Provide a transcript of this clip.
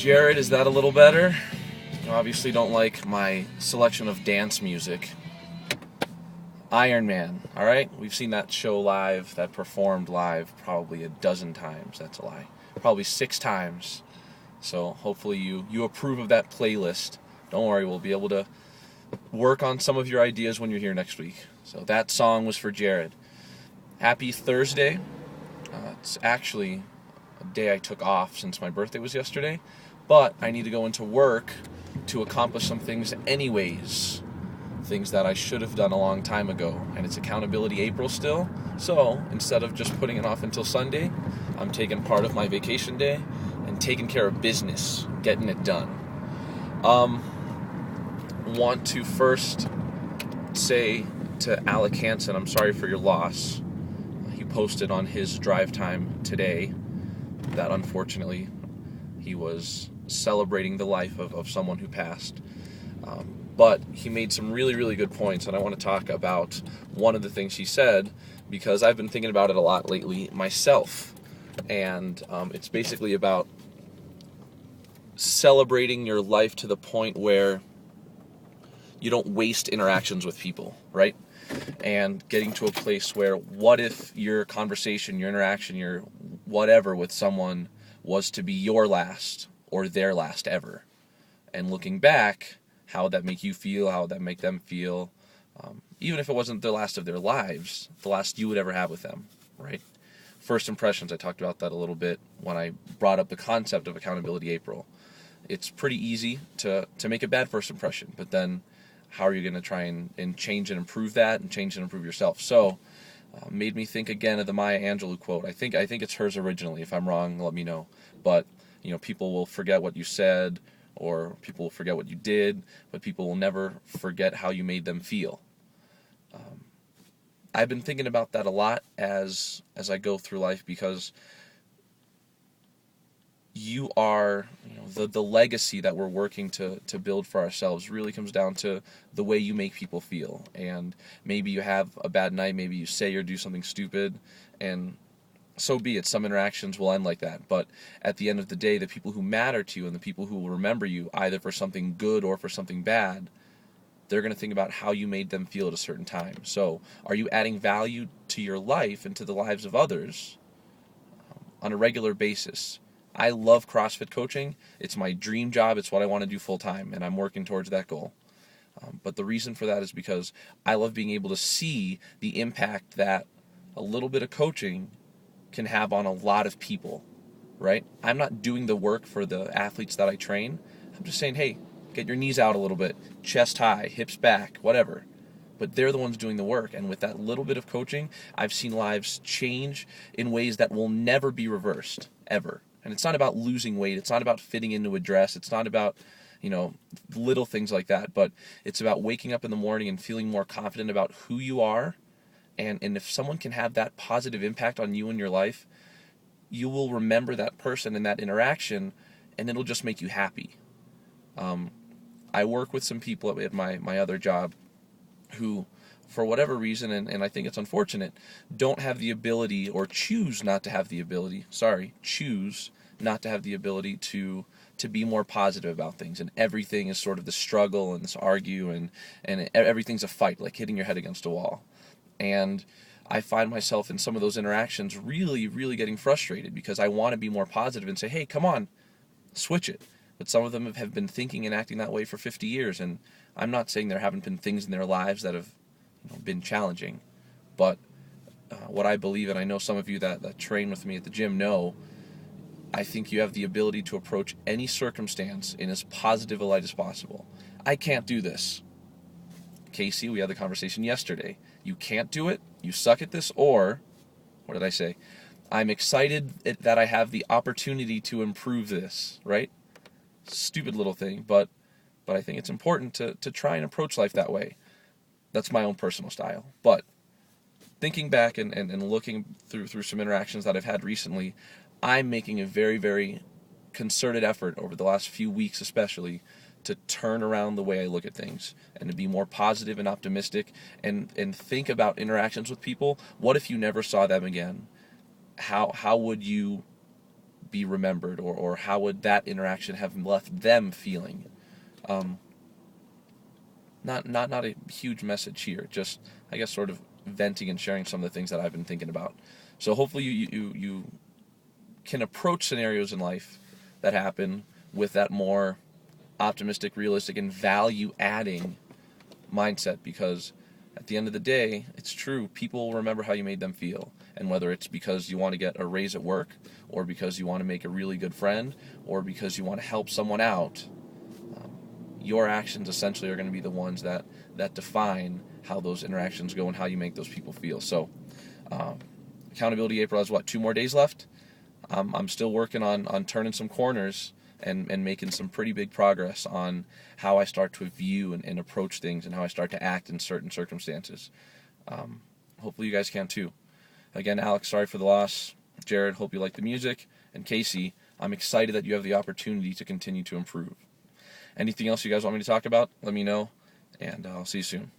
Jared, is that a little better? You obviously don't like my selection of dance music. Iron Man, alright? We've seen that show live, that performed live probably a dozen times. That's a lie. Probably 6 times. So hopefully you approve of that playlist. Don't worry, we'll be able to work on some of your ideas when you're here next week. So that song was for Jared. Happy Thursday. It's actually a day I took off since my birthday was yesterday, but I need to go into work to accomplish some things anyways. Things that I should have done a long time ago, and it's Accountability April still. So instead of just putting it off until Sunday, I'm taking part of my vacation day and taking care of business, getting it done. Want to first say to Alec Hansen, I'm sorry for your loss. He posted on his drive time today that unfortunately he was celebrating the life of someone who passed. But he made some really, really good points, and I want to talk about one of the things he said, because I've been thinking about it a lot lately myself. And it's basically about celebrating your life to the point where you don't waste interactions with people, right? And getting to a place where, what if your conversation, your interaction, your whatever with someone was to be your last or their last ever? And looking back, how would that make you feel? How would that make them feel? Even if it wasn't the last of their lives, the last you would ever have with them, right? First impressions, I talked about that a little bit when I brought up the concept of Accountability April. It's pretty easy to make a bad first impression, but then how are you going to try and change and improve that and change and improve yourself? So, made me think again of the Maya Angelou quote. I think it's hers originally. If I'm wrong, let me know. But, people will forget what you said, or people will forget what you did, but people will never forget how you made them feel. I've been thinking about that a lot as I go through life, because you are, the legacy that we're working to build for ourselves really comes down to the way you make people feel. And maybe you have a bad night, maybe you say or do something stupid, and so be it. Some interactions will end like that. But at the end of the day, the people who matter to you and the people who will remember you, either for something good or for something bad, they're going to think about how you made them feel at a certain time. So are you adding value to your life and to the lives of others on a regular basis? I love CrossFit coaching. It's my dream job. It's what I want to do full time, and I'm working towards that goal. But the reason for that is because I love being able to see the impact that a little bit of coaching can have on a lot of people, right? I'm not doing the work for the athletes that I train. I'm just saying, hey, get your knees out a little bit, chest high, hips back, whatever. But they're the ones doing the work. And with that little bit of coaching, I've seen lives change in ways that will never be reversed, ever. And it's not about losing weight. It's not about fitting into a dress. It's not about, little things like that. But it's about waking up in the morning and feeling more confident about who you are. And if someone can have that positive impact on you in your life, you will remember that person and that interaction, and it'll just make you happy. I work with some people at my other job who, for whatever reason, and I think it's unfortunate, don't have the ability, or choose not to have the ability to be more positive about things. And everything is sort of the struggle and this argue, and everything's a fight, like hitting your head against a wall. And I find myself in some of those interactions really, really getting frustrated, because I want to be more positive and say, hey, come on, switch it. But some of them have been thinking and acting that way for 50 years, and I'm not saying there haven't been things in their lives that have been challenging, but what I believe, and I know some of you that train with me at the gym know, I think you have the ability to approach any circumstance in as positive a light as possible. I can't do this. Casey, we had the conversation yesterday. You can't do it, you suck at this, or, what did I say? I'm excited that I have the opportunity to improve this, right? Stupid little thing, but I think it's important to try and approach life that way. That's my own personal style. But thinking back and looking through some interactions that I've had recently, I'm making a very, very concerted effort over the last few weeks especially to turn around the way I look at things and to be more positive and optimistic and think about interactions with people. What if you never saw them again? How would you be remembered, or how would that interaction have left them feeling. Not a huge message here, just I guess sort of venting and sharing some of the things that I've been thinking about. So hopefully you can approach scenarios in life that happen with that more optimistic, realistic, and value-adding mindset, because at the end of the day, it's true, people will remember how you made them feel. And whether it's because you want to get a raise at work, or because you want to make a really good friend, or because you want to help someone out, your actions essentially are going to be the ones that define how those interactions go and how you make those people feel. So, Accountability April has, 2 more days left? I'm still working on turning some corners and making some pretty big progress on how I start to view and approach things, and how I start to act in certain circumstances. Hopefully you guys can too. Again, Alex, sorry for the loss. Jared, hope you like the music. And Casey, I'm excited that you have the opportunity to continue to improve. Anything else you guys want me to talk about, let me know, and I'll see you soon.